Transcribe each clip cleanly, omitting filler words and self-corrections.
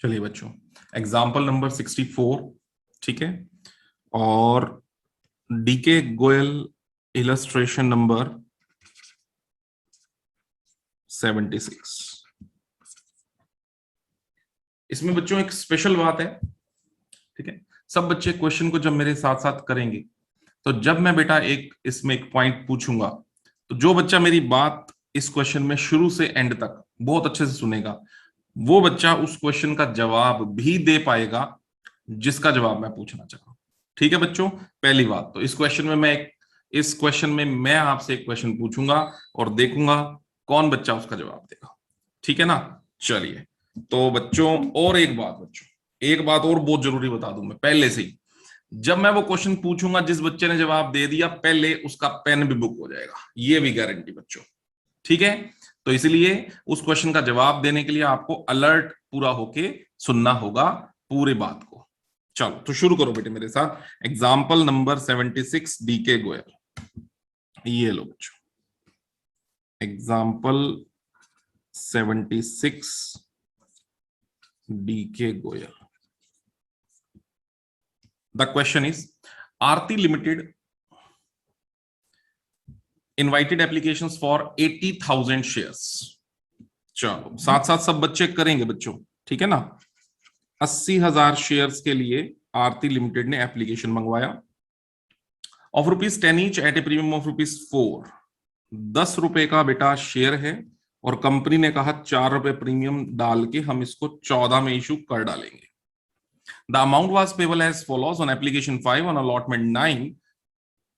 चलिए बच्चों, example number 64, ठीक है, और डीके गोयल इलस्ट्रेशन नंबर 76। इसमें बच्चों एक स्पेशल बात है, ठीक है। सब बच्चे क्वेश्चन को जब मेरे साथ साथ करेंगे तो जब मैं बेटा एक इसमें एक पॉइंट पूछूंगा तो जो बच्चा मेरी बात इस क्वेश्चन में शुरू से एंड तक बहुत अच्छे से सुनेगा वो बच्चा उस क्वेश्चन का जवाब भी दे पाएगा जिसका जवाब मैं पूछना चाह रहा हूं। ठीक है बच्चों, पहली बात तो इस क्वेश्चन में मैं आपसे एक क्वेश्चन पूछूंगा और देखूंगा कौन बच्चा उसका जवाब देगा। ठीक है ना। चलिए, तो बच्चों और एक बात और बहुत जरूरी बता दूं मैं पहले से ही, जब मैं वो क्वेश्चन पूछूंगा जिस बच्चे ने जवाब दे दिया पहले उसका पेन भी बुक हो जाएगा, ये भी गारंटी बच्चों। ठीक है, तो इसलिए उस क्वेश्चन का जवाब देने के लिए आपको अलर्ट पूरा होके सुनना होगा पूरी बात को। चलो तो शुरू करो बेटे मेरे साथ। Example number 76 D K Goyal. ये लो बच्चों, example 76 D K Goyal. The question is Aarti limited invited applications for 80,000 shares. चलो साथ साथ सब बच्चे करेंगे बच्चों, ठीक है ना। 80,000 शेयर्स के लिए आरती लिमिटेड ने एप्लीकेशन मंगवाया of ₹10 each eight A premium of ₹4। 10 रुपए का बेटा शेयर है और कंपनी ने कहा 4 रुपए प्रीमियम डाल के हम इसको 14 में इशू कर डालेंगे। The amount was payable as follows on application 5 on allotment 9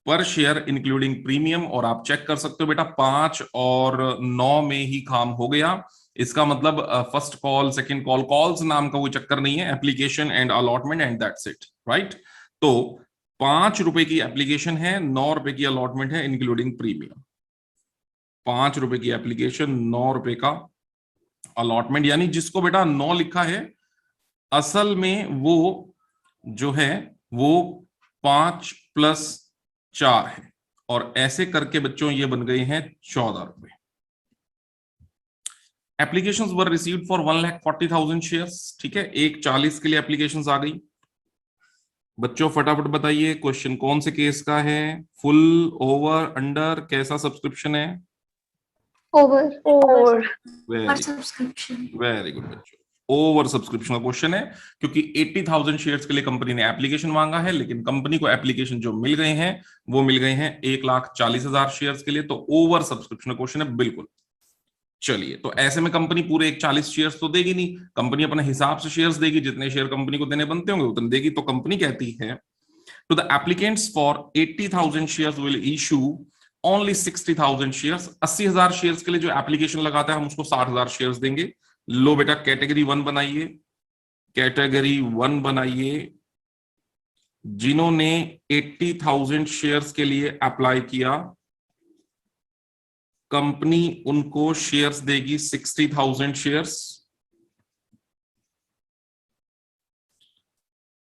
per share including premium. और आप चेक कर सकते हो बेटा 5 और 9 में ही काम हो गया। इसका मतलब first call second call, calls नाम का कोई चक्कर नहीं है, application and allotment and that's it, right. तो 5 रुपए की एप्लीकेशन है, 9 रुपए की अलॉटमेंट है इंक्लूडिंग प्रीमियम। 5 रुपए की एप्लीकेशन, 9 रुपए का अलॉटमेंट, यानी जिसको बेटा 9 लिखा है असल में वो जो है वो 5 + 4 है। और ऐसे करके बच्चों ये बन गए हैं 14 रुपए। Applications were received for 1,40,000 shares. ठीक है, 1,40 के लिए एप्लीकेशंस आ गई। बच्चों फटाफट बताइए क्वेश्चन कौन से केस का है, फुल, ओवर, अंडर, कैसा सब्सक्रिप्शन है? Over subscription. वेरी गुड बच्चों, ओवर सब्सक्रिप्शन का क्वेश्चन है क्योंकि 80,000 शेयर्स के लिए कंपनी ने एप्लीकेशन मांगा है, लेकिन कंपनी को एप्लीकेशन जो मिल गए हैं वो मिल गए हैं 1,40,000 शेयर्स के लिए, तो ओवर सब्सक्रिप्शन क्वेश्चन है बिल्कुल। चलिए, तो ऐसे में कंपनी पूरे 1,40 शेयर्स तो देगी नहीं, कंपनी अपने हिसाब से शेयर्स देगी, जितने शेयर कंपनी को देने बनते होंगे उतने देगी। तो कंपनी कहती है to the applicants for 80,000 shares will issue only 60,000 shares. 80,000 shares के लिए जो एप्लीकेशन लगाता है हम उसको 60,000 शेयर्स देंगे। लो बेटा कैटेगरी 1 बनाइए, कैटेगरी 1 बनाइए। जिन्होंने 80,000 शेयर्स के लिए अप्लाई किया कंपनी उनको शेयर्स देगी 60,000 शेयर्स।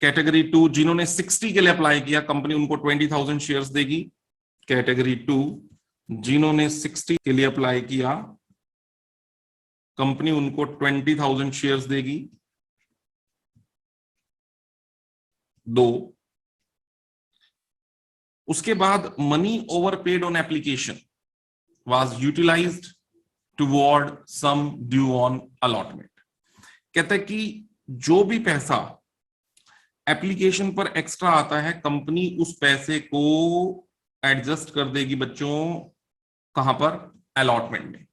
कैटेगरी 2 जिन्होंने 60 के लिए अप्लाई किया कंपनी उनको 20,000 शेयर्स देगी। कैटेगरी 2 जिन्होंने 60 के लिए अप्लाई किया कंपनी उनको 20,000 शेयर्स देगी। 2, उसके बाद money over paid on application was utilized toward some due on allotment। कहता है कि जो भी पैसा एप्लीकेशन पर एक्स्ट्रा आता है कंपनी उस पैसे को एडजस्ट कर देगी बच्चों, कहां पर? अलॉटमेंट में।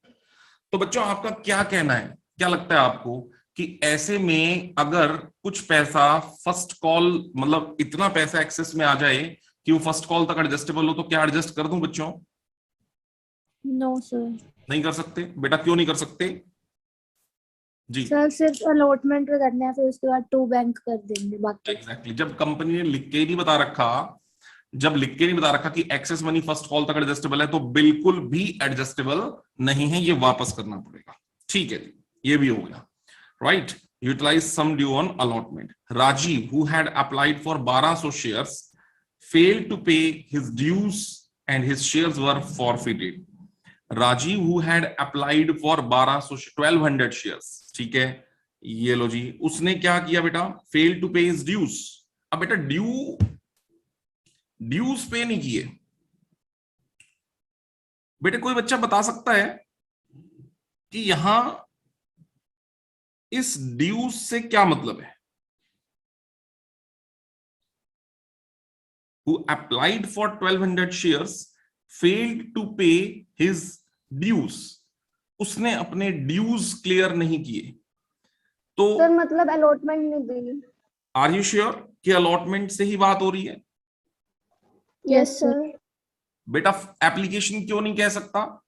तो बच्चों आपका क्या कहना है, क्या लगता है आपको कि ऐसे में अगर कुछ पैसा फर्स्ट कॉल मतलब इतना पैसा एक्सेस में आ जाए कि वो फर्स्ट कॉल तक एडजस्टेबल हो तो क्या एडजस्ट कर दूं बच्चों? नो सर, नहीं कर सकते बेटा, क्यों नहीं कर सकते जी? सर सिर्फ अलॉटमेंट पे करना है, फिर उसके बाद 2 बैंक कर देंगे बाकी। एग्जैक्टली, जब कंपनी ने लिख के ही नहीं बता रखा कि एक्सेस मनी फर्स्ट कॉल तक एडजस्टेबल है तो बिल्कुल भी एडजस्टेबल नहीं है, ये वापस करना पड़ेगा। ठीक है जी, ये भी हो गया, right. Utilize sum due on allotment. Rajeev who had applied for 1200 shares failed to pay his dues and his shares were forfeited. Rajeev who had applied for 1200 shares, ठीक है, ये लो जी, उसने क्या किया बेटा, fail to pay his dues. अब बेटा ड्यूज पे नहीं किए। बेटे कोई बच्चा बता सकता है कि यहां इस ड्यूज से क्या मतलब है? Who applied for 1200 shares failed to pay his dues। उसने अपने ड्यूज क्लियर नहीं किए। तो सर मतलब अलॉटमेंट नहीं दी। आर यू श्योर कि अलॉटमेंट से ही बात हो रही है? Yes sir. बेटा एप्लीकेशन क्यों नहीं कह सकता?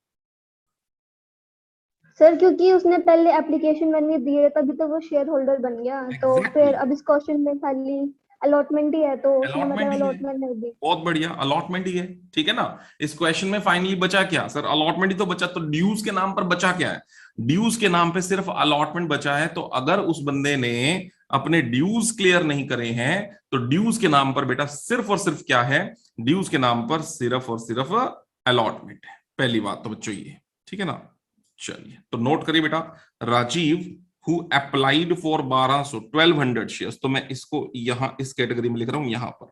सर क्योंकि उसने पहले एप्लीकेशन मैंने दिए तभी तो वो शेयर होल्डर बन गया। तो एग्जैक्टली फिर अब इस क्वेश्चन में खाली अलॉटमेंट ही है, तो उसने मतलब अलॉटमेंट ही है। अलॉटमेंट नहीं दी। बहुत बढ़िया, अलॉटमेंट ही है। ठीक है ना। इस क्वेश्चन में फाइनली बचा क्या सर? अलॉटमेंट ही तो बचा। तो ड्यूज के नाम पर बचा क्या है? ड्यूज के नाम पे सिर्फ अलॉटमेंट बचा है। तो अगर उस बंदे ने अपने ड्यूज क्लियर नहीं करे हैं तो ड्यूज के नाम पर बेटा सिर्फ और सिर्फ क्या है? ड्यूज के नाम पर सिर्फ और सिर्फ अलॉटमेंट है। पहली बात तो बच्चों ये, ठीक है ना। चलिए तो नोट करिए बेटा, Rajiv who applied for 1200 shares. तो मैं इसको यहां इस कैटेगरी में लिख रहा हूं यहां पर।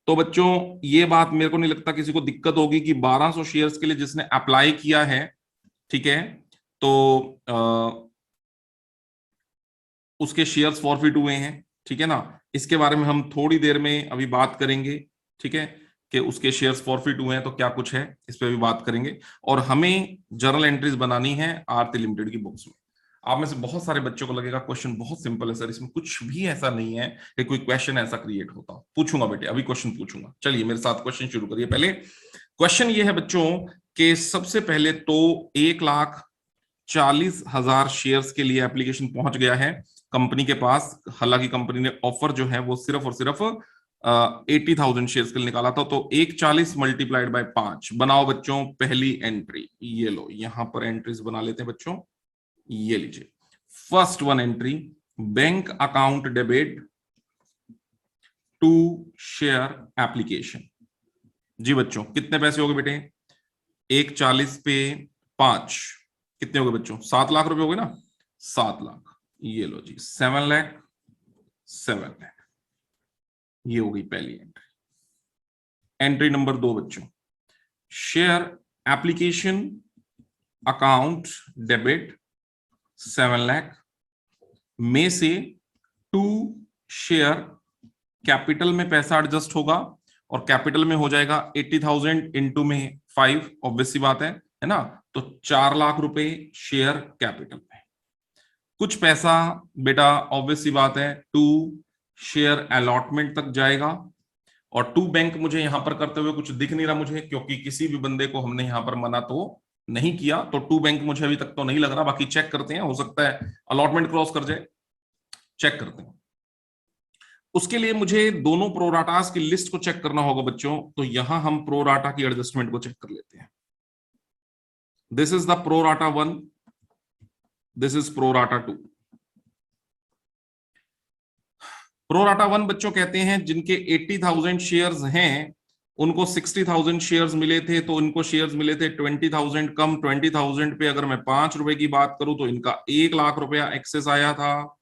तो बच्चों ये बात मेरे को नहीं लगता किसी को दिक्कत होगी कि 1200 शेयर्स के लिए जिसने अप्लाई किया है, ठीक है, तो उसके शेयर्स फॉरफिट हुए हैं। ठीक है ना। इसके बारे में हम थोड़ी देर में अभी बात करेंगे। ठीक है, कि उसके शेयर्स फॉरफिट हुए हैं तो क्या कुछ है, इस पे भी बात करेंगे। और हमें जर्नल एंट्रीज बनानी है आरती लिमिटेड की बुक्स में। आप में से बहुत सारे बच्चों को लगेगा क्वेश्चन बहुत सिंपल है सर, इसमें कुछ भी ऐसा नहीं है कि कोई क्वेश्चन ऐसा क्रिएट होता। पूछूंगा बेटे, अभी क्वेश्चन पूछूंगा। चलिए मेरे साथ क्वेश्चन शुरू करिए। पहले क्वेश्चन ये है बच्चों कि सबसे पहले तो 1,40,000 शेयर्स के लिए एप्लीकेशन पहुंच गया है कंपनी के पास। हालांकि कंपनी ने ऑफर जो है वो सिर्फ और सिर्फ 80,000 शेयर्स के लिए निकाला था। तो 1,40 मल्टीप्लाइड बाय 5 बनाओ बच्चों पहली एंट्री। ये लो यहां पर एंट्रीज बना लेते हैं बच्चों। ये लीजिए first one entry, bank account debit to share application. जी बच्चों कितने पैसे हो गए बेटे? 1,40 पे 5 कितने हो गए बच्चों? 7 लाख रुपए हो गए ना। 7 लाख। ये लो जी 7 लाख 7 लाख। ये हो गई पहली एंट्री। एंट्री नंबर 2 बच्चों, share application account debit 7 lakh में से 2 शेयर कैपिटल में पैसा एडजस्ट होगा और कैपिटल में हो जाएगा 80,000 इंटू में 5, ऑब्वियस सी बात है ना। तो 4 लाख रुपए शेयर कैपिटल में। कुछ पैसा बेटा ऑब्वियस सी बात है 2 शेयर अलॉटमेंट तक जाएगा। और 2 बैंक मुझे यहां पर करते हुए कुछ दिख नहीं रहा मुझे, क्योंकि किसी भी बंदे को हमने यहां पर मना तो नहीं किया। तो 2 बैंक मुझे अभी तक तो नहीं लग रहा, बाकी चेक करते हैं, हो सकता है अलॉटमेंट क्रॉस कर जाए। चेक करते हैं। उसके लिए मुझे दोनों प्रोराटास की लिस्ट को चेक करना होगा बच्चों। तो यहां हम प्रोराटा की एडजस्टमेंट को चेक कर लेते हैं। This is the pro rata 1, this is pro rata 2। Pro rata 1 बच्चों कहते हैं जिनके 80,000 शेयर्स हैं उनको 60,000 शेयर्स मिले थे। तो इनको शेयर्स मिले थे 20,000 कम 20,000 पे अगर मैं 5 रुपए की बात करूं तो इनका 1 लाख रुपया एक्सेस आया था।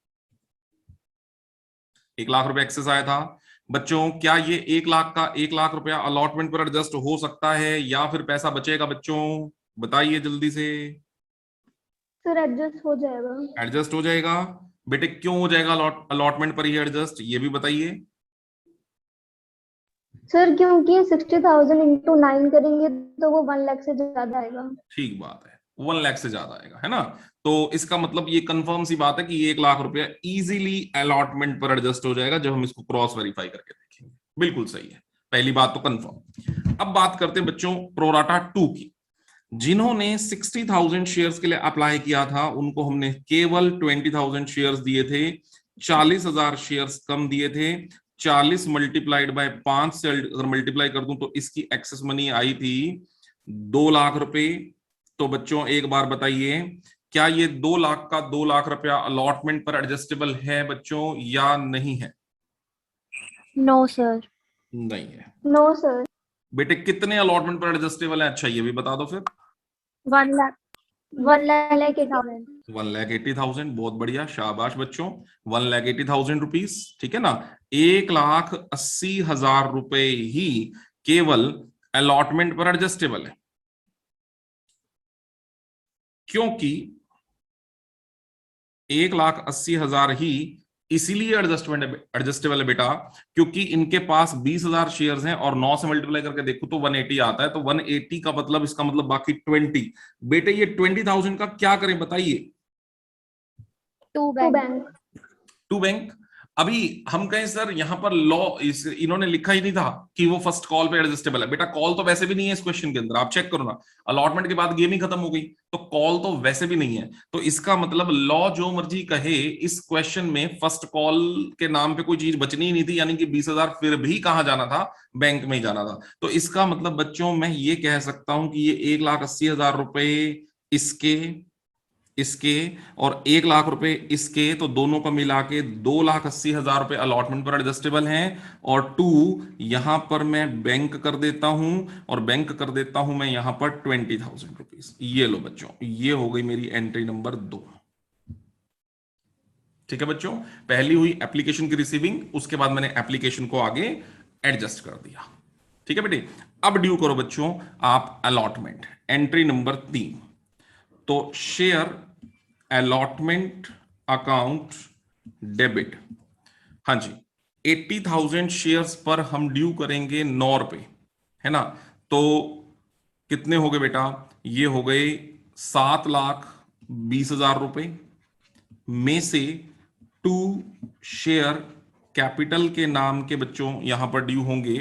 1 लाख रुपया एक्सेस आया था। बच्चों क्या ये 1 लाख रुपया अलॉटमेंट पर एडजस्ट हो सकता है या फिर पैसा बचेगा बच्चों? बताइए जल्दी से। सर एडजस्ट हो जाएगा। एडजस्ट हो जाएगा। बेटे क्यों हो जाएगा अलॉटमेंट पर ही एडजस्ट, ये भी बताइए। सर क्योंकि 60,000 इंटू 9 करेंगे तो वो 1 लाख से ज्यादा आएगा। ठीक बात है, 1 लाख से ज्यादा आएगा, है ना। तो इसका मतलब ये कंफर्म सी बात है कि 1 लाख रुपया इजीली अलॉटमेंट पर एडजस्ट हो जाएगा जब हम इसको क्रॉस वेरीफाई करके देखेंगे। बिल्कुल सही है, पहली बात तो कंफर्म। अब बात करते हैं बच्चों प्रोराटा 2 की। जिन्होंने 60,000 शेयर्स के लिए अप्लाई किया था उनको हमने केवल 20,000 शेयर्स दिए थे, 40,000 शेयर्स कम दिए थे। 40 मल्टीप्लाइड बाय 5 से अगर मल्टीप्लाई कर दूं तो इसकी एक्सेस मनी आई थी 2 लाख रुपए। तो बच्चों एक बार बताइए, क्या ये 2 लाख का 2 लाख रुपया अलॉटमेंट पर एडजस्टेबल है बच्चों या नहीं है? No sir. नहीं है। No sir. बेटे कितने अलॉटमेंट पर एडजस्टेबल है? अच्छा ये भी बता दो फिर। 1 लाख। 1,80,000। 1,80,000, बहुत बढ़िया, शाबाश बच्चों। 1,80,000 रुपीस, ठीक है ना। 1,80,000 रुपए ही केवल अलॉटमेंट पर एडजस्टेबल है, क्योंकि 1,80,000 ही इसीलिए एडजस्टेबल है बेटा, क्योंकि इनके पास 20,000 शेयर्स हैं और 9 से मल्टीप्लाई करके देखो तो 180 आता है। तो 180 का मतलब, इसका मतलब बाकी 20। बेटे ये 20,000 का क्या करें बताइए? To bank. To bank. अभी हम कहें सर यहां पर लॉ इन्होंने लिखा ही नहीं था कि वो फर्स्ट कॉल पे एडजस्टेबल है। बेटा कॉल तो वैसे भी नहीं है इस क्वेश्चन के अंदर, आप चेक करो ना, अलॉटमेंट के बाद गेम ही खत्म हो गई, तो कॉल तो वैसे भी नहीं है। तो इसका मतलब लॉ जो मर्जी कहे, इस क्वेश्चन में फर्स्ट कॉल के नाम पे कोई चीज बचनी ही नहीं थी, यानी कि 20,000 फिर भी कहां जाना था? बैंक में ही जाना था। तो इसका मतलब बच्चों मैं ये कह सकता हूं कि ये 1,80,000 रुपए इसके इसके और 1,00,000 रुपए इसके, तो दोनों का मिला के 2,80,000 रुपए अलॉटमेंट पर एडजस्टेबल हैं। और 2 यहां पर मैं बैंक कर देता हूं, और बैंक कर देता हूं मैं यहां पर 20,000 रुपीज। ये लो बच्चों, ये हो गई मेरी एंट्री नंबर 2। ठीक है बच्चों, पहली हुई एप्लीकेशन की रिसीविंग, उसके बाद मैंने एप्लीकेशन को आगे एडजस्ट कर दिया। ठीक है बेटे, अब ड्यू करो बच्चों आप अलॉटमेंट, एंट्री नंबर 3। तो शेयर अलॉटमेंट अकाउंट डेबिट, हाँ जी, 80,000 शेयर्स पर हम ड्यू करेंगे 9 रुपए, है ना। तो कितने हो गए बेटा? ये हो गए 7,20,000 रुपए में से 2 शेयर कैपिटल के नाम के बच्चों यहां पर ड्यू होंगे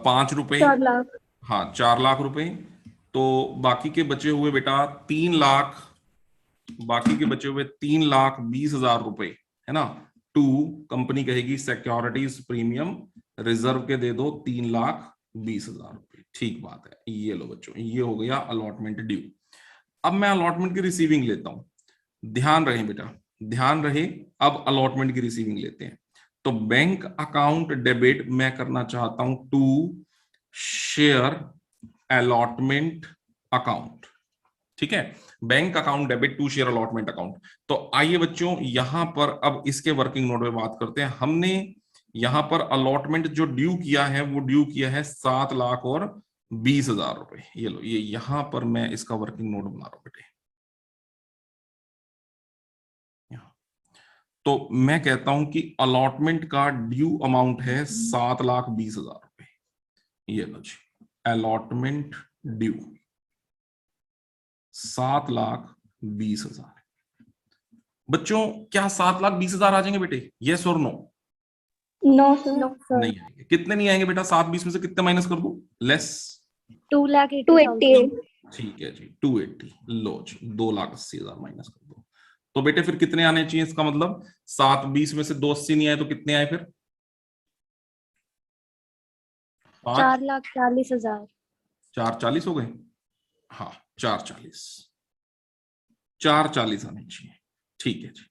5 रुपए। 4,00,000। हाँ, 4,00,000 रुपए। तो बाकी के बचे हुए बेटा 3,00,000, बाकी के बचे हुए 3,20,000 रुपए, है ना। 2 कंपनी कहेगी सिक्योरिटीज प्रीमियम रिजर्व के दे दो 3,20,000 रुपए। ठीक बात है, ये लो बच्चों, ये हो गया अलॉटमेंट ड्यू। अब मैं अलॉटमेंट की रिसीविंग लेता हूं, ध्यान रहे बेटा, ध्यान रहे। अब अलॉटमेंट की रिसीविंग लेते हैं। तो बैंक अकाउंट डेबिट मैं करना चाहता हूं टू शेयर अलॉटमेंट अकाउंट, ठीक है। Bank account debit to share allotment account. तो आइए बच्चों यहां पर अब इसके वर्किंग नोट में बात करते हैं। हमने यहां पर अलॉटमेंट जो ड्यू किया है वो ड्यू किया है 7,20,000 रुपए। ये लो, ये यहां पर मैं इसका वर्किंग नोट बना रहा हूं बेटे। तो मैं कहता हूं कि अलॉटमेंट का ड्यू अमाउंट है 7,20,000 रुपए। ये लो जी, अलॉटमेंट ड्यू 7,20,000। बच्चों क्या 7,20,000 आ जाएंगे बेटे? यस और नो? No sir. नहीं आएंगे। कितने नहीं आएंगे बेटा? 7,20 में से कितने माइनस कर दूं? लेस 2,80,000। ठीक है जी, 280। लो जी, 2,80,000 माइनस कर दो। तो बेटे फिर कितने आने चाहिए? इसका मतलब 7,20 में से 280 नहीं आए तो कितने आए फिर? 4,40,000। 440 हो गए। हाँ, 440, 440 आने चाहिए। ठीक है जी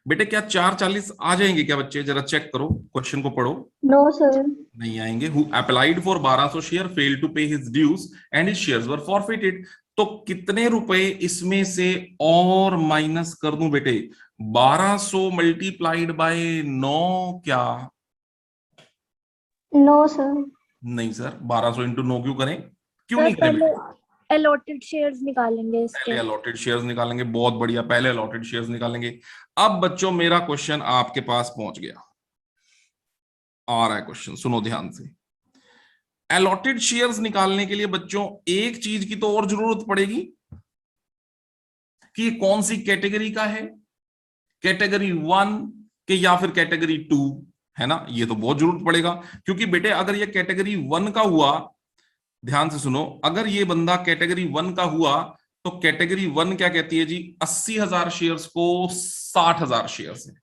बेटे, क्या 440 आ जाएंगे क्या बच्चे? जरा चेक करो, क्वेश्चन को पढ़ो। No sir. नहीं आएंगे। Who applied for 1,200 share fail to pay his dues and his shares were forfeited. तो कितने रुपए इसमें से और माइनस कर दूं बेटे? 1,200 मल्टीप्लाइड बाय 9 क्या? No sir. नहीं सर, 1,200 इंटू 9 क्यों करें? क्यों सर नहीं करें पहले बेटे? अलॉटेड शेयर्स निकालेंगे इसके। पहले अलॉटेड शेयर्स निकालेंगे, बहुत बढ़िया, पहले अलॉटेड शेयर्स निकालेंगे। अब बच्चों मेरा क्वेश्चन आपके पास पहुंच गया, आ रहा है क्वेश्चन, सुनो ध्यान से। अलॉटेड शेयर्स निकालने के लिए बच्चों एक चीज की तो और जरूरत पड़ेगी कि कौन सी कैटेगरी का है, कैटेगरी 1 के या फिर कैटेगरी 2, है ना। ये तो बहुत जरूरत पड़ेगा, क्योंकि बेटे अगर ये कैटेगरी 1 का हुआ, ध्यान से सुनो, अगर ये बंदा कैटेगरी 1 का हुआ तो कैटेगरी 1 क्या कहती है जी? 80,000 शेयर्स को 60,000 शेयर्स है।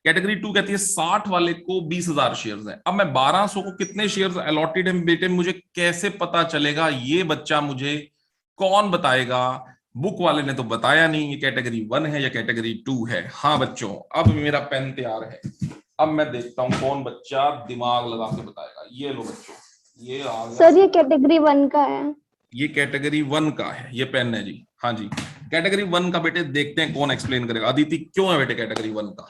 कैटेगरी 2 कहती है 60 वाले को 20,000 शेयर्स है। अब मैं 1,200 को कितने शेयर्स अलॉटेड है बेटे, मुझे कैसे पता चलेगा? ये बच्चा मुझे कौन बताएगा? बुक वाले ने तो बताया नहीं ये कैटेगरी 1 है या कैटेगरी 2 है। हाँ बच्चों, अब मेरा पेन तैयार है, अब मैं देखता हूं कौन बच्चा दिमाग लगा के बताएगा। ये लो बच्चों, ये आ गया सर ये कैटेगरी 1 का है। ये कैटेगरी 1 का है, ये पेन है जी। हाँ जी, कैटेगरी 1 का बेटे देखते हैं कौन एक्सप्लेन करेगा। अदिति क्यों है बेटे कैटेगरी 1 का?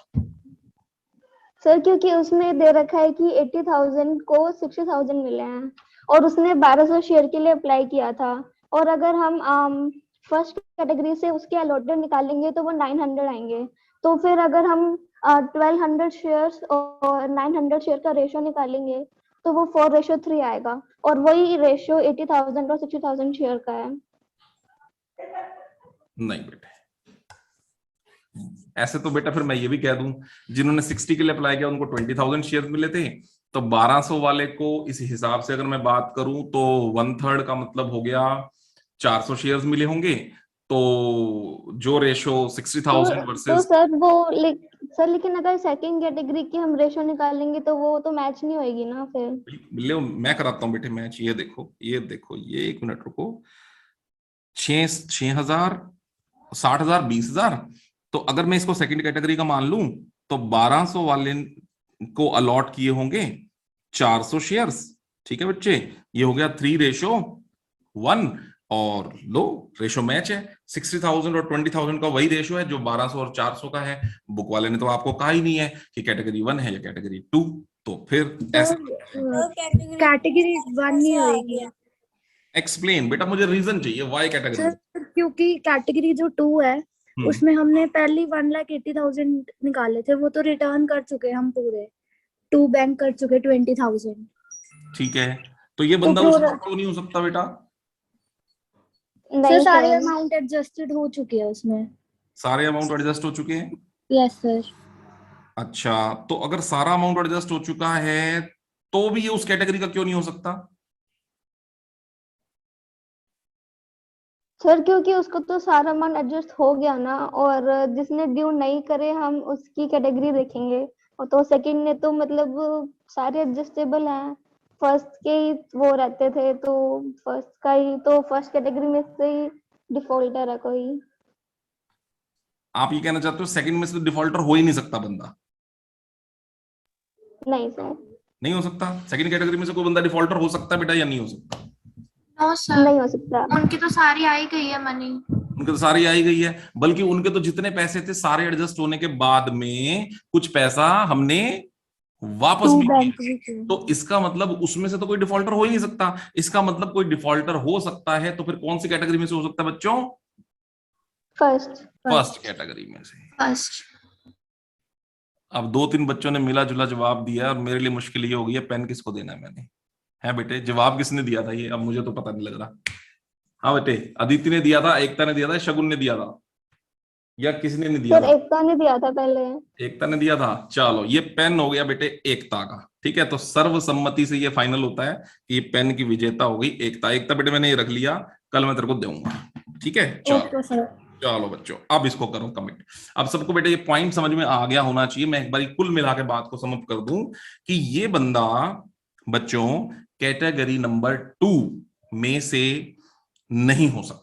सर क्योंकि उसमें दे रखा है कि 80,000 को 60,000 मिले हैं और उसने 1200 शेयर के लिए अप्लाई किया था, और अगर हम फर्स्ट कैटेगरी से उसके अलॉटेड निकालेंगे तो वो 900 आएंगे। तो फिर अगर हम 1200 शेयर्स और 900 शेयर का रेशियो निकालेंगे तो वो 4:3 आएगा, और वही रेशियो 80,000 और 60,000 शेयर का है। नहीं बेटे, ऐसे तो बेटा फिर मैं ये भी कह दूं, जिन्होंने 60 के लिए अप्लाई किया उनको 20,000 शेयर मिले थे, तो 1200 वाले को इस हिसाब से अगर मैं बात करूं तो 1/3 का मतलब हो गया 400 शेयर्स मिले होंगे। तो जो रेशो 60,000 तो वर्सेस, सर सर लेकिन अगर सेकंड कैटेगरी की हम रेशियो निकालेंगे तो वो तो मैच नहीं होएगी ना फिर। ले मैं कराता हूं बेटे मैच। ये देखो, ये देखो, ये 1 मिनट रुको। 6,000, 60,000, 20,000। तो अगर मैं इसको सेकंड कैटेगरी का मान लूं तो 1200 वाले को अलॉट किए होंगे 400 शेयर्स। ठीक है बच्चे, ये हो गया 3:1, और लो रेशो मैच है। 60,000 और 20,000 का वही रेशो है जो 1200 और 400 का है। बुक वाले ने तो आपको कहा ही नहीं है कि कैटेगरी 1 है या कैटेगरी 2। तो फिर ऐसा कैटेगरी 1 नहीं होएगी एक्सप्लेन बेटा, मुझे रीजन चाहिए वाई कैटेगरी। सर, क्योंकि कैटेगरी जो 2 है उसमें हमने पहली 1,80,000 निकाले थे, वो तो रिटर्न कर चुके हम पूरे 2 बैंक कर चुके 20,000। ठीक है, तो ये बंदा तो उसमें क्यों नहीं हो सकता बेटा? सर नहीं सारे सर, अमाउंट एडजस्टेड हो चुके हैं उसमें। सारे अमाउंट एडजस्ट हो चुके हैं? Yes sir. अच्छा, तो अगर सारा अमाउंट एडजस्ट हो चुका है तो भी ये उस कैटेगरी का क्यों नहीं हो सकता? सर क्योंकि उसको तो सारा अमाउंट एडजस्ट हो गया ना, और जिसने ड्यू नहीं करे हम उसकी कैटेगरी देखेंगे। और तो सेकंड ने तो मतलब सारे एडजस्टेबल हैं, फर्स्ट के ही वो रहते थे, तो फर्स्ट का ही तो फर्स्ट कैटेगरी में से ही डिफॉल्टर है कोई। आप ये कहना चाहते हो सेकंड में से डिफॉल्टर हो ही नहीं सकता बंदा? नहीं सर, नहीं हो सकता? सेकंड कैटेगरी में से कोई बंदा डिफॉल्टर हो सकता है बेटा या नहीं हो सकता? नो सर, नहीं हो सकता। उनकी तो सारी आई गई है मनी। उनके तो सारी आई गई है, बल्कि उनके तो जितने पैसे थे सारे एडजस्ट होने के बाद में कुछ पैसा हमने वापस 2 भी बैंक किया। भी किए। तो इसका मतलब उसमें से तो कोई डिफॉल्टर हो ही नहीं सकता। इसका मतलब कोई डिफॉल्टर हो सकता है तो फिर कौन सी कैटेगरी में से हो सकता है बच्चों? फर्स्ट कैटेगरी में से। फर्स्ट। अब 2-3 बच्चों ने मिला जुला जवाब दिया और मेरे लिए मुश्किल ये हो गई है पेन किसको देना है मैंने। है बेटे, जवाब किसने दिया था ये अब मुझे तो पता नहीं लग रहा। हाँ बेटे, अदिति ने दिया था, एकता ने दिया था, शगुन ने दिया था, या किसने नहीं दिया सर था? एकता ने दिया था पहले। एकता ने दिया था। चलो ये पेन हो गया बेटे एकता का। ठीक है, तो सर्वसम्मति से ये फाइनल होता है कि ये पेन की विजेता हो गई एकता। एकता बेटे मैंने ये रख लिया, कल मैं तेरे को दूंगा। ठीक है, चलो ओके सर। चलो बच्चों अब इसको करो कमिट। अब सबको बेटे ये पॉइंट समझ में आ गया होना चाहिए। मैं एक बार कुल मिला के बात को समाप्त कर दूं कि ये बंदा बच्चों कैटेगरी नंबर 2 में से नहीं हो सकता।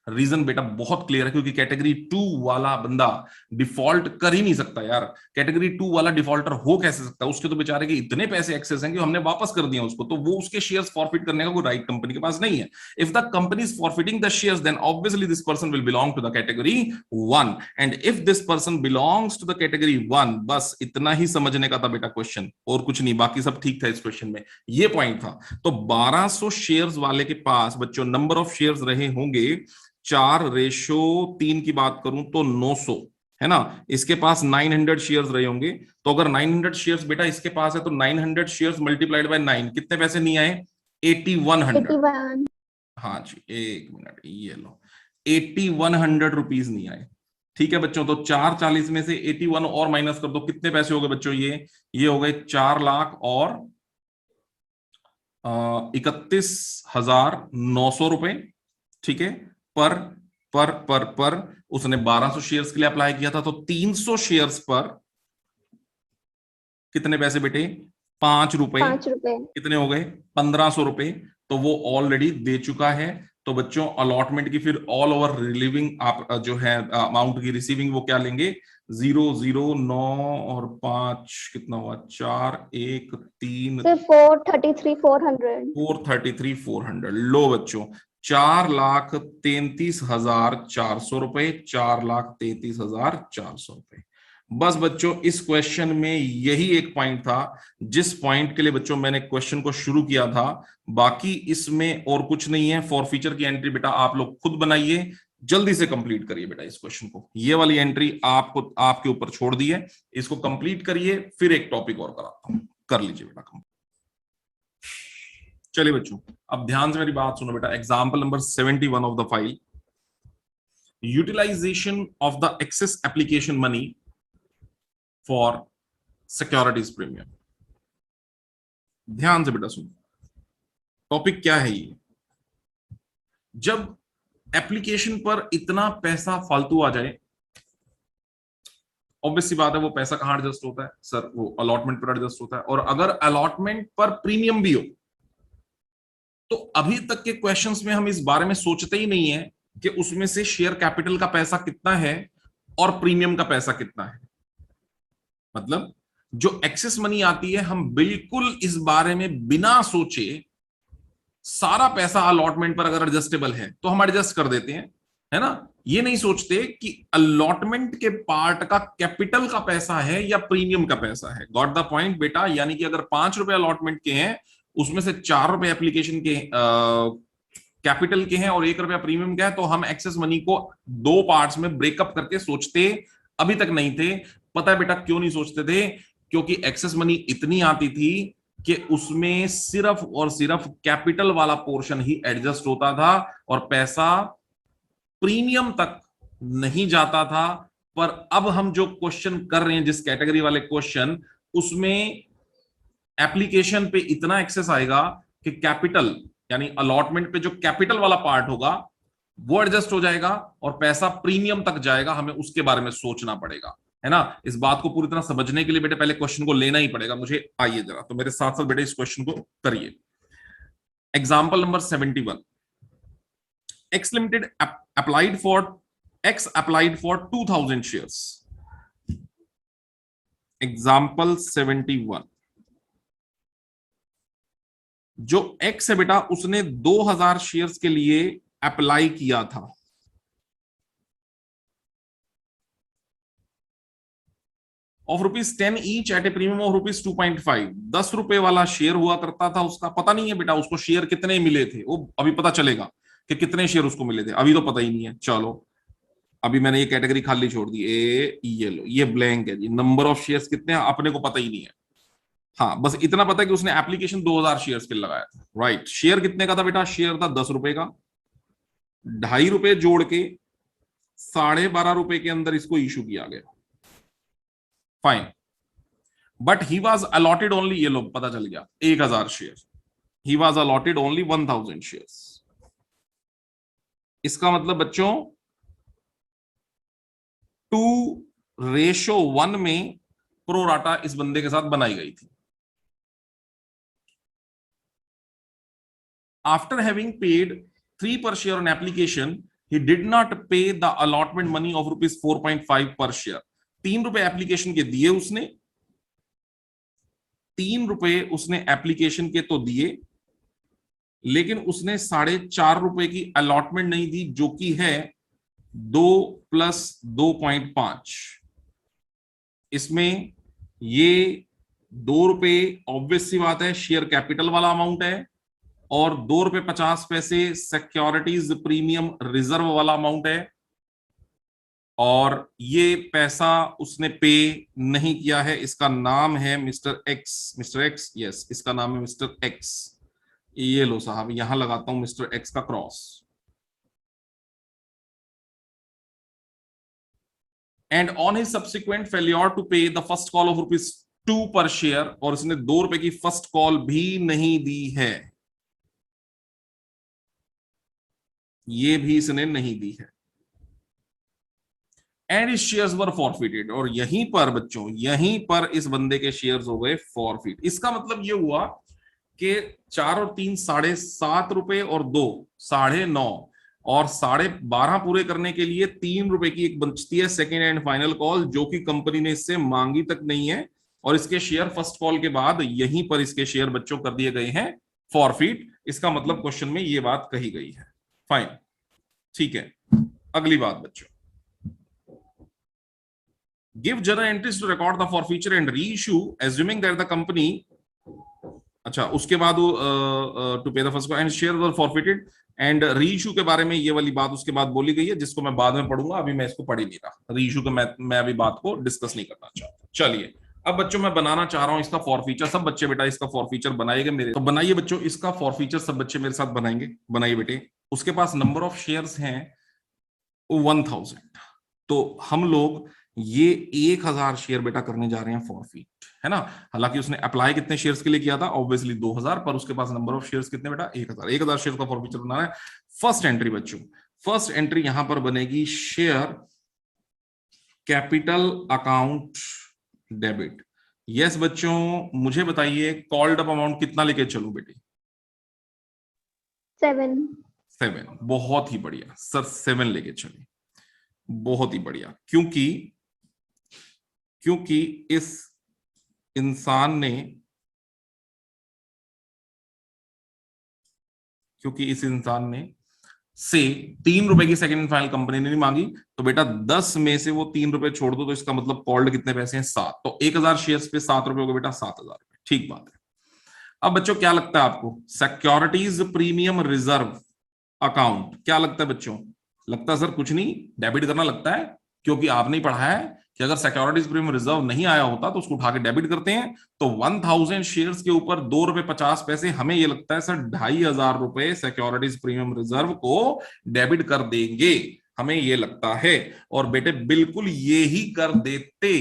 रीजन बेटा बहुत क्लियर है, क्योंकि कैटेगरी 2 वाला बंदा डिफॉल्ट कर ही नहीं सकता यार। कैटेगरी 2 वाला डिफॉल्टर हो कैसे सकता है? उसके तो बेचारे के इतने पैसे एक्सेस हैं कि हमने वापस कर दिया उसको, तो वो उसके शेयर्स फॉरफिट करने का कोई राइट कंपनी के पास नहीं है। If the company is forfeiting the shares then obviously this person will belong to the category 1, and if this person belongs to the category 1, बस इतना ही समझने का था बेटा क्वेश्चन, और कुछ नहीं, बाकी सब ठीक था इस क्वेश्चन में, ये पॉइंट था। तो 1200 शेयर्स वाले के पास बच्चों नंबर ऑफ शेयर्स रहे होंगे 4:3 की बात करूं तो 900, है ना। इसके पास 900 शेयर्स रहे होंगे, तो अगर 900 शेयर्स बेटा इसके पास है तो 900 शेयर्स मल्टीप्लाइड बाय 9 कितने पैसे नहीं आए? 8100। 81। हाँ जी, एक मिनट, ये लो 8100 रुपीज नहीं आए। ठीक है बच्चों, तो 440 में से 81 और माइनस कर दो, कितने पैसे हो गए बच्चों? ये हो गए 4,00,000 और 31,900 रुपए। ठीक है, पर उसने 1200 शेयर्स के लिए अप्लाई किया था, तो 300 शेयर्स पर कितने पैसे बेटे? 5 रुपए। 5 रुपए। कितने हो गए? 1500 रुपए। तो वो ऑलरेडी दे चुका है। तो बच्चों अलॉटमेंट की फिर ऑल ओवर रिलीविंग आप जो है अमाउंट की रिसीविंग वो क्या लेंगे? 009 और 5 कितना हुआ? 4 1 3 सिर्फ 433,400। 433,400। लो बच्चों 4,33,400 रुपए, 4,33,400 रुपए। बस बच्चों इस क्वेश्चन में यही एक पॉइंट था जिस पॉइंट के लिए बच्चों मैंने क्वेश्चन को शुरू किया था। बाकी इसमें और कुछ नहीं है। फॉर फ्यूचर की एंट्री बेटा आप लोग खुद बनाइए, जल्दी से कंप्लीट करिए बेटा इस क्वेश्चन को। ये वाली एंट्री आपको आपके ऊपर छोड़ दी है, इसको कंप्लीट करिए, फिर एक टॉपिक और कराता हूं, कर लीजिए बेटा। चलिए बच्चों अब ध्यान से मेरी बात सुनो बेटा। Example number 71 of the file, utilisation of the excess application money for securities premium. ध्यान से बेटा सुनो, टॉपिक क्या है ये। जब एप्लीकेशन पर इतना पैसा फालतू आ जाए, ऑब्वियस सी बात है वो पैसा कहां एडजस्ट होता है सर, वो अलॉटमेंट पर एडजस्ट होता है। और अगर अलॉटमेंट पर प्रीमियम भी हो तो अभी तक के क्वेश्चंस में हम इस बारे में सोचते ही नहीं है कि उसमें से शेयर कैपिटल का पैसा कितना है और प्रीमियम का पैसा कितना है। मतलब जो एक्सेस मनी आती है हम बिल्कुल इस बारे में बिना सोचे, सारा पैसा अलॉटमेंट पर अगर एडजस्टेबल है तो हम एडजस्ट कर देते हैं, है ना। ये नहीं सोचते कि अलॉटमेंट के पार्ट का कैपिटल का पैसा है या प्रीमियम का पैसा है। गॉट द पॉइंट बेटा। यानी कि अगर 5 रुपए अलॉटमेंट के हैं, उसमें से 4 रुपए एप्लीकेशन के कैपिटल के हैं और 1 रुपया प्रीमियम का है, तो हम एक्सेस मनी को 2 पार्ट्स में ब्रेकअप करके सोचते अभी तक नहीं थे। पता है बेटा क्यों नहीं सोचते थे? क्योंकि एक्सेस मनी इतनी आती थी कि उसमें सिर्फ और सिर्फ कैपिटल वाला पोर्शन ही एडजस्ट होता था और पैसा प्रीमियम तक नहीं जाता था। पर अब हम जो क्वेश्चन कर रहे हैं, जिस कैटेगरी वाले क्वेश्चन, उसमें एप्लीकेशन पे इतना एक्सेस आएगा कि कैपिटल यानी अलॉटमेंट पे जो कैपिटल वाला पार्ट होगा वो एडजस्ट हो जाएगा और पैसा प्रीमियम तक जाएगा। हमें उसके बारे में सोचना पड़ेगा, है ना। इस बात को पूरी तरह समझने के लिए बेटे पहले क्वेश्चन को लेना ही पड़ेगा मुझे। आइए जरा तो मेरे साथ साथ बेटे इस क्वेश्चन को करिए। Example number 71, X Limited applied for 2000 shares. Example 71, जो X है बेटा उसने 2000 शेयर्स के लिए अप्लाई किया था। Of ₹10 each eight A premium of ₹2.5। 10 रुपए वाला शेयर हुआ करता था उसका। पता नहीं है बेटा उसको शेयर कितने मिले थे, वो अभी पता चलेगा कि कितने शेयर उसको मिले थे, अभी तो पता ही नहीं है। चलो अभी मैंने ये कैटेगरी खाली छोड़ दी, ये लो, ये ब्लैंक है जी। नंबर ऑफ शेयर्स कितने हैं अपने को पता ही नहीं है। हाँ बस इतना पता है कि उसने एप्लीकेशन 2000 शेयर्स के लिए लगाया था। राइट, शेयर कितने का था बेटा? शेयर था 10 रुपए का। 2.5 रुपए जोड़ के 12.5 रुपए के अंदर इसको इशू किया गया। Fine, but he was allotted only, ये लो पता चल गया, 1000 share. He was allotted only 1000 shares. इसका मतलब बच्चों 2:1 में प्रोराटा इस बंदे के साथ बनाई गई थी। After having paid 3 per share on application, he did not pay the allotment money of ₹4.5 per share. 3 रुपए एप्लीकेशन के दिए उसने, 3 रुपए उसने एप्लीकेशन के तो दिए, लेकिन उसने 4.5 रुपए की अलॉटमेंट नहीं दी, जो कि है 2 + 2.5। इसमें ये 2 रुपए ऑब्वियस सी बात है शेयर कैपिटल वाला अमाउंट है और 2 रुपए 50 पैसे सिक्योरिटीज प्रीमियम रिजर्व वाला अमाउंट है। और ये पैसा उसने पे नहीं किया है। इसका नाम है मिस्टर एक्स। यस, इसका नाम है मिस्टर एक्स। ये लो साहब, यहां लगाता हूं मिस्टर एक्स का cross. And on his subsequent failure to pay the first call of ₹2 per share, और इसने 2 रुपए की फर्स्ट कॉल भी नहीं दी है, ये भी इसने नहीं दी है। एंड इस शेयर्स वर फॉरफिटेड, और यहीं पर बच्चों यहीं पर इस बंदे के शेयर्स हो गए फॉरफिट। इसका मतलब ये हुआ कि 4 और 3 7.5 रुपए और 2 9.5 और 12.5 पूरे करने के लिए 3 रुपए की एक बचती है सेकेंड एंड फाइनल कॉल, जो कि कंपनी ने इससे मांगी तक नहीं है। और इसके शेयर फर्स्ट कॉल के बाद यहीं पर इसके शेयर बच्चों कर दिए गए हैं फॉरफिट। इसका मतलब क्वेश्चन में ये बात कही गई है। फाइन, ठीक है। अगली बात बच्चों, give journal entries to record the forfeiture and reissue assuming that the company, अच्छा उसके बाद to pay the first and share were forfeited and reissue के बारे में ये वाली बात उसके बाद बोली गई है, जिसको मैं बाद में पढ़ूंगा, अभी मैं इसको पढ़ ही नहीं रहा। रीइश्यू के मैं अभी बात को डिस्कस नहीं करना चाहता। चलिए अब बच्चों मैं बनाना चाह रहा हूं इसका फॉरफीचर। सब बच्चे बेटा इसका फॉरफीचर बनाएंगे मेरे, तो बनाइए बच्चों इसका फॉरफीचर, सब बच्चे मेरे साथ बनाएंगे। बनाइए बेटे। उसके पास नंबर ऑफ शेयर्स हैं 1000, तो हम लोग ये 1000 शेयर बेटा करने जा रहे हैं फॉरफीट, है ना। हालांकि उसने अप्लाई कितने शेयर्स के लिए किया था, ऑब्वियसली 2000, पर उसके पास नंबर ऑफ शेयर्स कितने बेटा 1000 शेयर का फॉरफीचर बनाना है। फर्स्ट एंट्री बच्चों, फर्स्ट एंट्री यहां पर बनेगी share capital account debit. Yes बच्चों, मुझे बताइए कॉल्ड अप अमाउंट कितना लेके चलूं बेटे? 7। बहुत ही बढ़िया सर, 7 लेके चले, बहुत ही बढ़िया। क्योंकि इस इंसान ने से 3 रुपए की सेकंड फाइनल कंपनी ने नहीं मांगी, तो बेटा 10 में से वो 3 रुपए छोड़ दो, तो इसका मतलब कॉल्ड कितने पैसे हैं 7, तो 1000 शेयर्स पे 7 रुपए हो गए बेटा 7000 रुपए। ठीक बात है। अब बच्चों क्या लगता है आपको, सिक्योरिटीज प्रीमियम रिजर्व अकाउंट क्या लगता है बच्चों? लगता है सर कुछ नहीं, डेबिट करना लगता है, क्योंकि आपने ही पढ़ा है कि अगर सिक्योरिटीज प्रीमियम रिजर्व नहीं आया होता तो उसको उठा के डेबिट करते हैं। तो 1000 शेयर्स के ऊपर 2 रुपए 50 पैसे, हमें ये लगता है सर 2500 रुपए सिक्योरिटीज प्रीमियम रिजर्व को डेबिट कर देंगे, हमें ये लगता है। और बेटे बिल्कुल ये ही कर देते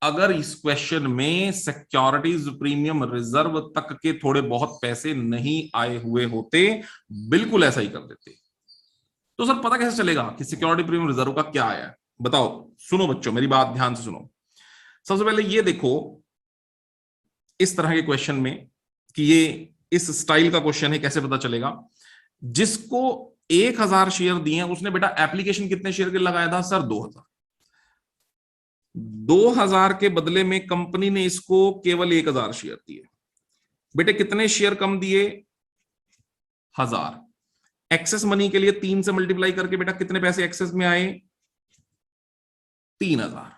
अगर इस क्वेश्चन में सिक्योरिटीज प्रीमियम रिजर्व तक के थोड़े बहुत पैसे नहीं आए हुए होते, बिल्कुल ऐसा ही कर देते। तो सर पता कैसे चलेगा कि सिक्योरिटी प्रीमियम रिजर्व का क्या आया है? बताओ, सुनो बच्चों मेरी बात ध्यान से सुनो। सबसे पहले ये देखो इस तरह के क्वेश्चन में कि ये इस स्टाइल का क्वेश्चन है, कैसे पता चलेगा? जिसको 1000 शेयर दिए हैं उसने बेटा एप्लीकेशन कितने शेयर के लगाया था सर? 2000 के बदले में कंपनी ने इसको केवल 1000 शेयर दिए। बेटे कितने शेयर कम दिए? 1000। एक्सेस मनी के लिए 3 से मल्टीप्लाई करके बेटा कितने पैसे एक्सेस में आए? 3000।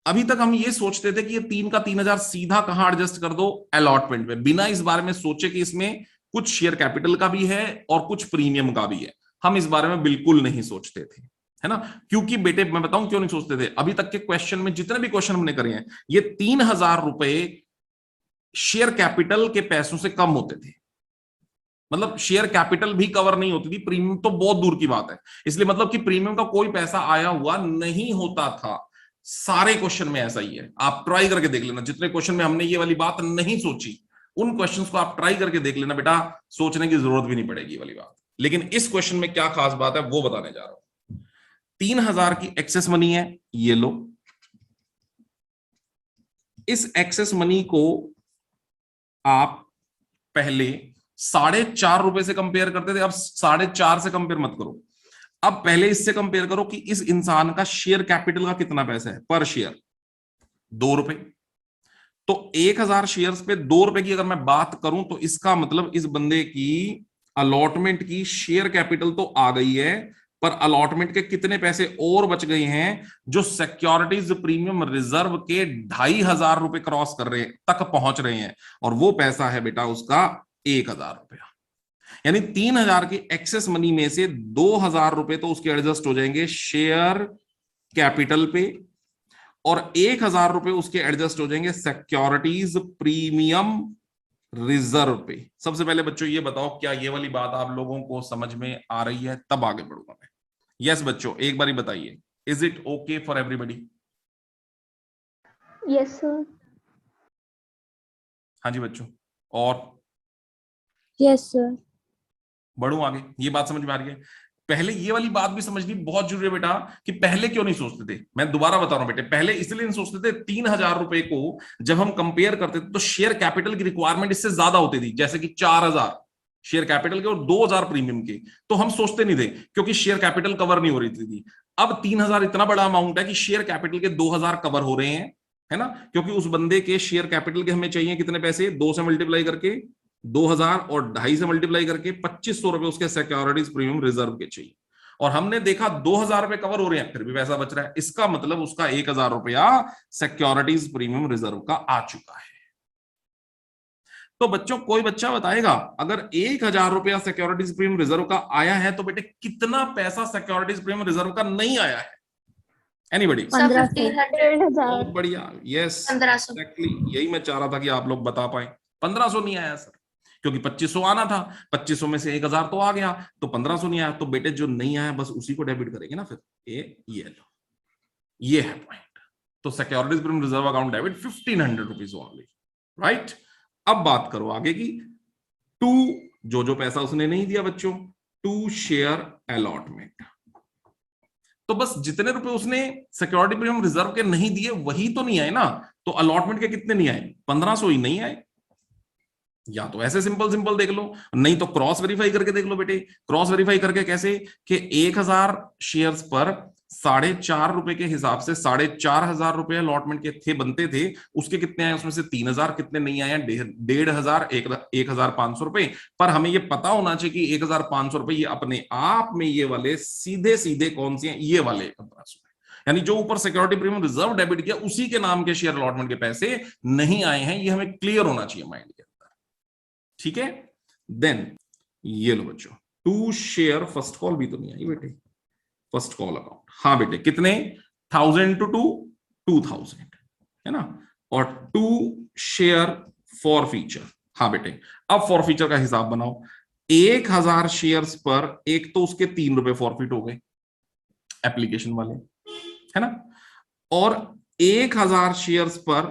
अभी तक हम ये सोचते थे कि ये 3 का 3000 सीधा कहां एडजस्ट कर दो? अलॉटमेंट में, बिना इस बारे में सोचे कि इसमें कुछ शेयर कैपिटल का भी है और कुछ प्रीमियम का भी है। हम इस बारे में बिल्कुल नहीं सोचते थे, है ना। क्योंकि बेटे मैं बताऊं क्यों नहीं सोचते थे, अभी तक के क्वेश्चन में जितने भी क्वेश्चन हमने करे हैं ये 3000 रुपए शेयर कैपिटल के पैसों से कम होते थे। मतलब शेयर कैपिटल भी कवर नहीं होती थी, प्रीमियम तो बहुत दूर की बात है। इसलिए मतलब कि प्रीमियम का कोई पैसा आया हुआ नहीं होता था। सारे क्वेश्चन में ऐसा ही है, आप ट्राई करके देख लेना। जितने क्वेश्चन में हमने ये वाली बात नहीं सोची उन क्वेश्चंस को आप ट्राई करके देख लेना बेटा, सोचने की जरूरत भी नहीं पड़ेगी वाली बात। लेकिन इस क्वेश्चन में क्या खास बात है वो बताने जा रहा हूं। 3000 की एक्सेस मनी है, ये लो। इस एक्सेस मनी को आप पहले 4.5 रुपए से कंपेयर करते थे, अब 4.5 से कंपेयर मत करो। अब पहले इससे कंपेयर करो कि इस इंसान का शेयर कैपिटल का कितना पैसा है पर शेयर? 2 रुपए। तो 1000 शेयर्स पे 2 रुपए की अगर मैं बात करूं तो इसका मतलब इस बंदे की अलॉटमेंट की शेयर कैपिटल तो आ गई है, पर अलॉटमेंट के कितने पैसे और बच गए हैं जो सिक्योरिटीज प्रीमियम रिजर्व के 2500 रुपए क्रॉस कर रहे तक पहुंच रहे हैं, और वो पैसा है बेटा उसका 1000 रुपया। यानी 3000 की एक्सेस मनी में से 2000 रुपए तो उसके एडजस्ट हो जाएंगे शेयर कैपिटल पे, और 1000 रुपए उसके एडजस्ट हो जाएंगे सिक्योरिटीज प्रीमियम रिजर्व पे। सबसे पहले बच्चों ये बताओ क्या ये वाली बात आप लोगों को समझ में आ रही है? तब आगे बढ़ूंगा मैं। यस बच्चों एक बार बताइए, is it okay for everybody? Yes sir. हाँ जी बच्चों, और यस सर। बढ़ूं आगे? ये बात समझ में आ रही है? पहले ये वाली बात भी समझनी बहुत जरूरी है बेटा कि पहले क्यों नहीं सोचते थे। मैं दोबारा बता रहा हूं बेटे, पहले इसलिए नहीं सोचते थे, 3000 रुपए को जब हम कंपेयर करते थे तो शेयर कैपिटल की रिक्वायरमेंट इससे ज्यादा होती थी, जैसे कि 4000 शेयर कैपिटल के और 2000 प्रीमियम के, तो हम सोचते नहीं थे क्योंकि शेयर कैपिटल कवर नहीं हो रही थी। अब 3000 इतना बड़ा अमाउंट है कि शेयर कैपिटल के 2000 कवर हो रहे हैं, है ना, क्योंकि उस बंदे के शेयर कैपिटल के हमें चाहिए कितने पैसे? 2 से मल्टीप्लाई करके 2000 और 2.5 से मल्टीप्लाई करके 2500 रुपए उसके सिक्योरिटीज प्रीमियम रिजर्व के चाहिए, और हमने देखा 2000 रुपए कवर हो रहे हैं, फिर भी पैसा बच रहा है, इसका मतलब उसका 1000 रुपया सिक्योरिटीज प्रीमियम रिजर्व का आ चुका है। तो बच्चों कोई बच्चा बताएगा अगर 1000 रुपया सिक्योरिटीज प्रीमियम रिजर्व का आया है तो बेटे कितना पैसा सिक्योरिटीज प्रीमियम रिजर्व का नहीं आया है? एनीबॉडी? 1500 बहुत बढ़िया, यस 1500। एक्जेक्टली, यही मैं चाह रहा था कि आप लोग बता पाए। 1500 नहीं आया सर, क्योंकि 2500 आना था, 2500 में से 1000 तो आ गया, तो 1500 नहीं आया। तो बेटे जो नहीं आया बस उसी को डेबिट करेंगे ना, फिर ये लो, ये है पॉइंट। तो securities premium reserve account debit 1500 rupees only, right. अब बात करो आगे की, टू जो पैसा उसने नहीं दिया बच्चों, टू शेयर अलॉटमेंट। तो बस जितने रुपए उसने सिक्योरिटी प्रीमियम रिजर्व के नहीं दिए वही तो नहीं आए ना, तो अलॉटमेंट के कितने नहीं आए? 1500 ही नहीं आए। या तो ऐसे सिंपल देख लो, नहीं तो क्रॉस वेरीफाई करके देख लो बेटे। क्रॉस वेरीफाई करके कैसे कि 1000 शेयर्स पर 4.5 रुपए के हिसाब से 4500 रुपए अलॉटमेंट के थे, बनते थे, उसके कितने आए? उसमें से 3000 कितने नहीं आए? 1500, 1500 रुपए। पर हमें ये पता होना चाहिए कि 1500 रुपए ये अपने आप में ये वाले सीधे सीधे कौन से हैं? ये वाले 1500, यानी जो ऊपर सिक्योरिटी प्रीमियम रिजर्व डेबिट किया उसी के नाम के शेयर अलॉटमेंट के पैसे नहीं आए हैं। ये हमें क्लियर होना चाहिए माइंड के अंदर, ठीक है। देन ये लो बच्चों, टू शेयर फर्स्ट कॉल भी तो नहीं आई बेटे, फर्स्ट कॉल अकाउंट। हाँ बेटे कितने? 1000 टू 2000 है ना, और टू शेयर फॉर फीचर। हाँ बेटे अब फॉर फीचर का हिसाब बनाओ। 1000 शेयर्स पर एक तो उसके 3 रुपए फॉरफिट हो गए एप्लीकेशन वाले, है ना, और 1000 शेयर्स पर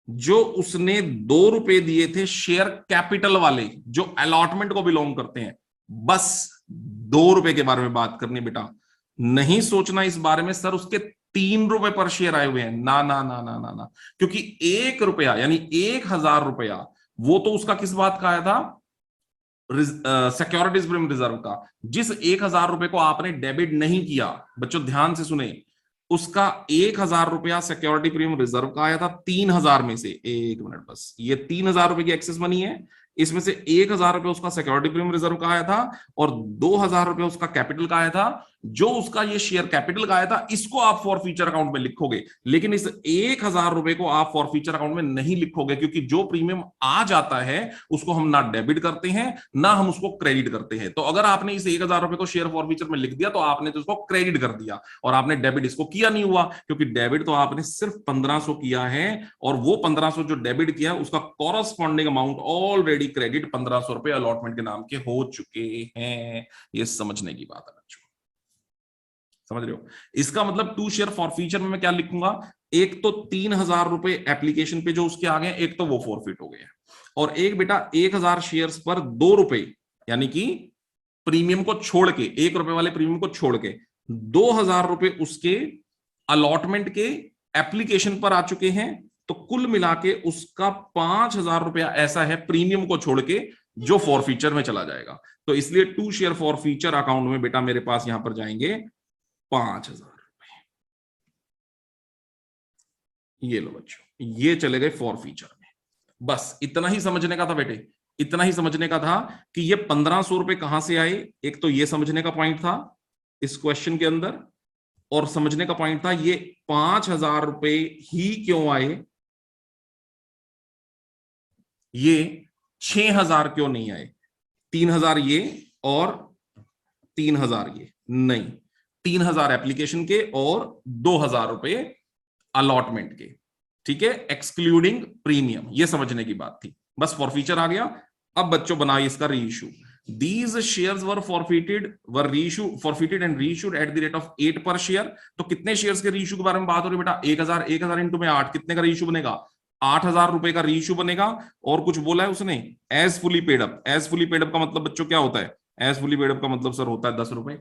जो उसने 2 रुपए दिए थे शेयर कैपिटल वाले जो अलॉटमेंट को बिलोंग करते हैं, बस 2 रुपए के बारे में बात करनी बेटा। नहीं सोचना इस बारे में सर उसके 3 रुपए पर शेयर आए हुए हैं, ना ना ना ना ना ना, क्योंकि 1 रुपया यानी 1000 रुपया वो तो उसका किस बात का आया था? सिक्योरिटीज प्रीमियम रिजर्व का। जिस 1000 रुपए को आपने डेबिट नहीं किया, बच्चों ध्यान से सुने, उसका 1000 रुपया सिक्योरिटी प्रीमियम रिजर्व का आया था 3000 में से। एक मिनट बस, ये 3000 रुपए की एक्सेस मनी है, इसमें से 1000 रुपए उसका सिक्योरिटी प्रीमियम रिजर्व का आया था और 2000 रुपए उसका कैपिटल का आया था। जो उसका ये शेयर कैपिटल का आया था इसको आप फॉर फीचर अकाउंट में लिखोगे, लेकिन इस 1000 रुपए को आप फॉर फीचर अकाउंट में नहीं लिखोगे, क्योंकि जो प्रीमियम आ जाता है उसको हम ना डेबिट करते हैं ना हम उसको क्रेडिट करते हैं। तो अगर आपने इस 1000 रुपए को शेयर फॉर फीचर में लिख दिया तो आपने तो उसको क्रेडिट कर दिया और आपने डेबिट इसको किया नहीं हुआ, क्योंकि डेबिट तो आपने सिर्फ 1500 किया है और वो 1500 जो डेबिट किया उसका कॉरस्पॉन्डिंग अमाउंट ऑलरेडी क्रेडिट 1500 रुपए अलॉटमेंट के नाम के हो चुके हैं। ये समझने की बात है बच्चों, समझ रहे हो? इसका मतलब टू शेयर फॉर फीचर में मैं क्या लिखूंगा? एक तो 3000 रुपए एप्लीकेशन पे जो उसके आ गए, एक तो वो फॉरफिट हो गए, और एक बेटा 1000 शेयर्स पर 2 रुपए यानी कि प्रीमियम को छोड़ के, 1 रुपए वाले प्रीमियम को छोड़ के 2000 रुपए उसके अलॉटमेंट के एप्लीकेशन पर आ चुके हैं। तो कुल मिला के उसका 5000 रुपया ऐसा है प्रीमियम को छोड़ के जो फॉर फीचर में चला जाएगा। तो इसलिए to share forfeiture account में बेटा मेरे पास यहां पर जाएंगे 5000 रुपए। ये लो बच्चों, ये चले गए फॉर फीचर में। बस इतना ही समझने का था बेटे, इतना ही समझने का था कि ये 1500 रुपए कहां से आए। एक तो ये समझने का पॉइंट था इस क्वेश्चन के अंदर, और समझने का पॉइंट था ये 5000 रुपए ही क्यों आए, ये 6000 क्यों नहीं आए। 3000 ये और 3000 ये नहीं, 3000 एप्लीकेशन के और 2000 रुपए अलॉटमेंट के, ठीक है, एक्सक्लूडिंग प्रीमियम। ये समझने की बात थी, बस फॉर फीचर आ गया। अब बच्चों बनाइए इसका reissue. These shares were forfeited and reissued at the rate of 8 per share। तो कितने शेयर्स के रीइश्यू के बारे में बात हो रही है बेटा? 1000 इंटू में 8, कितने का रीइश्यू बनेगा? 8000 रुपए का रीइश्यू बनेगा। और कुछ बोला है उसने, as fully paid up. As fully paid up का मतलब बच्चों क्या होता है? एज फुली पेड अप का मतलब सर होता है 10 रुपए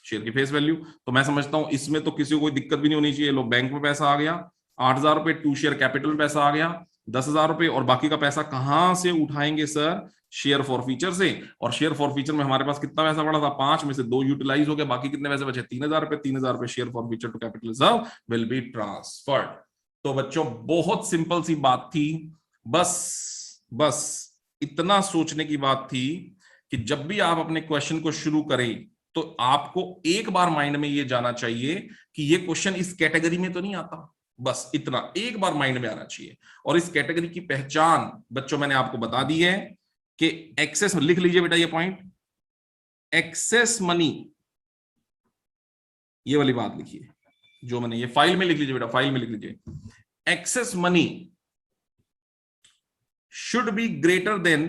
शेयर की फेस वैल्यू। तो मैं समझता हूं इसमें तो किसी को कोई दिक्कत भी नहीं होनी चाहिए। लो बैंक में पैसा आ गया 8000 रुपए, टू शेयर कैपिटल में पैसा आ गया 10,000 रुपए, और बाकी का पैसा कहां से उठाएंगे सर? शेयर फॉर फीचर से। और शेयर फॉर फीचर में हमारे पास कितना पैसा पड़ा था? 5 में से 2 यूटिलाइज हो गया, बाकी कितने पैसे बचे? 3000 रुपए। 3000 रुपए share forfeiture to capital reserve will be transferred. तो बच्चों बहुत सिंपल सी बात थी, बस इतना सोचने की बात थी कि जब भी आप अपने क्वेश्चन को शुरू करें तो आपको एक बार माइंड में ये जाना चाहिए कि ये क्वेश्चन इस कैटेगरी में तो नहीं आता, बस इतना एक बार माइंड में आना चाहिए। और इस कैटेगरी की पहचान बच्चों मैंने आपको बता दी है कि एक्सेस, लिख लीजिए बेटा ये पॉइंट, एक्सेस मनी, ये वाली बात लिखिए जो मैंने, ये फाइल में लिख लीजिए बेटा, फाइल में लिख लीजिए, excess money should be greater than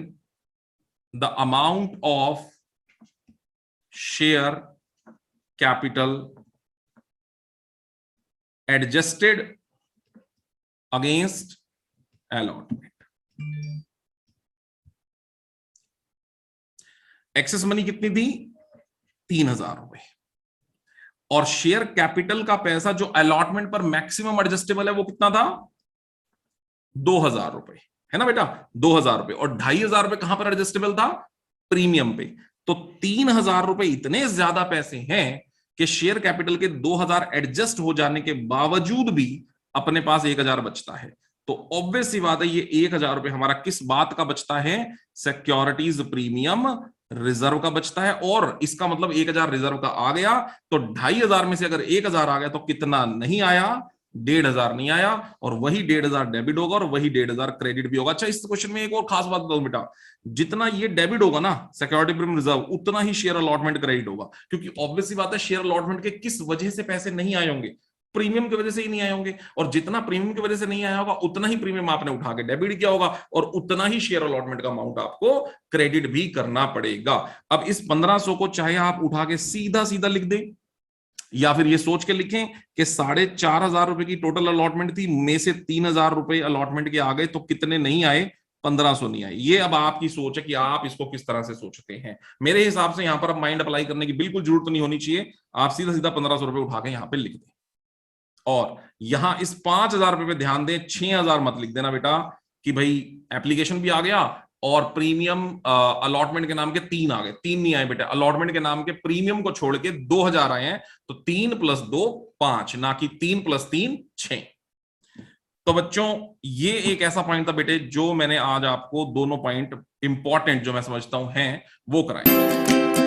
the amount of share capital adjusted against allotment। Excess money कितनी थी? 3,000 रुपए। और शेयर कैपिटल का पैसा जो अलॉटमेंट पर मैक्सिमम एडजस्टेबल है वो कितना था? 2,000 रुपए, है ना बेटा, 2,000 रुपए। और 2,500 रुपए कहां पर एडजस्टेबल था? प्रीमियम पे। तो 3,000 रुपए इतने ज्यादा पैसे हैं कि शेयर कैपिटल के 2,000 एडजस्ट हो जाने के बावजूद भी अपने पास 1,000 बचता है। तो ऑब्वियस सी बात है ये 1,000 रुपए हमारा किस बात का बचता है? सिक्योरिटीज प्रीमियम रिजर्व का बचता है। और इसका मतलब 1,000 रिजर्व का आ गया, तो 2,500 में से अगर 1,000 आ गया तो कितना नहीं आया? 1,500 नहीं आया। और वही 1,500 डेबिट होगा और वही 1,500 क्रेडिट भी होगा। अच्छा, इस क्वेश्चन में एक और खास बात बताऊं बेटा, जितना ये डेबिट होगा ना सिक्योरिटी प्रीमियम रिजर्व, उतना ही शेयर अलॉटमेंट क्रेडिट होगा। क्योंकि ऑब्वियस सी बात है शेयर अलॉटमेंट के किस वजह से पैसे नहीं आए होंगे? प्रीमियम की वजह से ही नहीं आए होंगे। और जितना प्रीमियम की वजह से नहीं आया होगा उतना ही प्रीमियम आपने उठा के डेबिट किया होगा और उतना ही शेयर अलॉटमेंट का अमाउंट आपको क्रेडिट भी करना पड़ेगा। अब इस 1,500 को चाहे आप उठा के सीधा सीधा लिख दें या फिर ये सोच के लिखें कि 4,500 रुपए की टोटल अलॉटमेंट थी, में से 3,000 रुपए अलॉटमेंट के आ गए, तो कितने नहीं आए? 1,500 नहीं आए। ये अब आपकी सोच है कि आप इसको किस तरह से सोचते हैं। मेरे हिसाब से यहां पर अब माइंड अप्लाई करने की बिल्कुल जरूरत नहीं होनी चाहिए। आप सीधा सीधा 1,500 रुपए उठा के यहां पे लिख दें। और यहां इस 5,000 रुपए पे ध्यान दें, 6,000 मत लिख देना बेटा कि भाई एप्लीकेशन भी आ गया और प्रीमियम अलॉटमेंट के नाम के 3 आ गए। 3 नहीं आए बेटा, अलॉटमेंट के नाम के प्रीमियम को छोड़ के 2,000 आए हैं। तो 3 + 2 5, ना कि 3 + 3 6। तो बच्चों ये एक ऐसा पॉइंट था बेटे जो मैंने आज आपको दोनों पॉइंट इंपॉर्टेंट जो मैं समझता हूं हैं वो कराए।